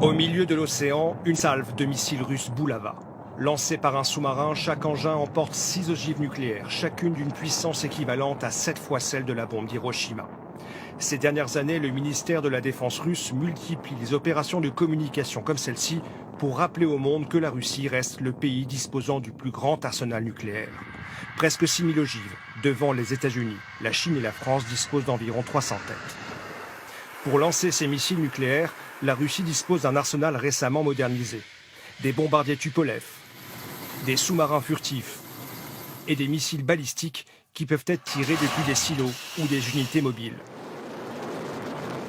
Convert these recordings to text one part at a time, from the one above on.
Au milieu de l'océan, une salve de missiles russes Boulava. Lancés par un sous-marin, chaque engin emporte 6 ogives nucléaires, chacune d'une puissance équivalente à 7 fois celle de la bombe d'Hiroshima. Ces dernières années, le ministère de la Défense russe multiplie les opérations de communication comme celle-ci pour rappeler au monde que la Russie reste le pays disposant du plus grand arsenal nucléaire. Presque 6000 ogives, devant les États-Unis. La Chine et la France disposent d'environ 300 têtes. Pour lancer ces missiles nucléaires, la Russie dispose d'un arsenal récemment modernisé. Des bombardiers Tupolev, des sous-marins furtifs et des missiles balistiques qui peuvent être tirés depuis des silos ou des unités mobiles.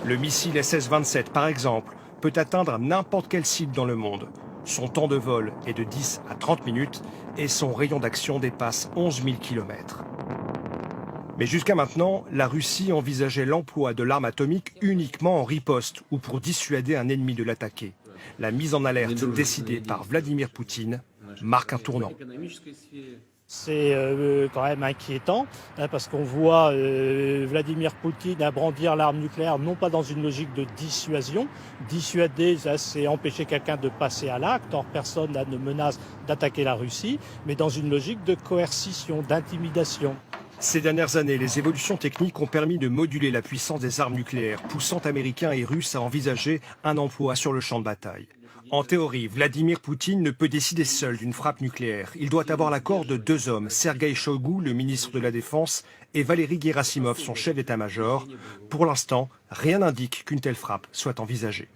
Le missile SS-27, par exemple, peut atteindre n'importe quelle cible dans le monde. Son temps de vol est de 10 à 30 minutes et son rayon d'action dépasse 11 000 km. Mais jusqu'à maintenant, la Russie envisageait l'emploi de l'arme atomique uniquement en riposte ou pour dissuader un ennemi de l'attaquer. La mise en alerte décidée par Vladimir Poutine marque un tournant. C'est quand même inquiétant parce qu'on voit Vladimir Poutine brandir l'arme nucléaire non pas dans une logique de dissuasion. Dissuader, ça, c'est empêcher quelqu'un de passer à l'acte. Or, personne ne menace d'attaquer la Russie, mais dans une logique de coercition, d'intimidation. Ces dernières années, les évolutions techniques ont permis de moduler la puissance des armes nucléaires, poussant Américains et Russes à envisager un emploi sur le champ de bataille. En théorie, Vladimir Poutine ne peut décider seul d'une frappe nucléaire. Il doit avoir l'accord de 2 hommes, Sergueï Shoigu, le ministre de la Défense, et Valéry Gerasimov, son chef d'état-major. Pour l'instant, rien n'indique qu'une telle frappe soit envisagée.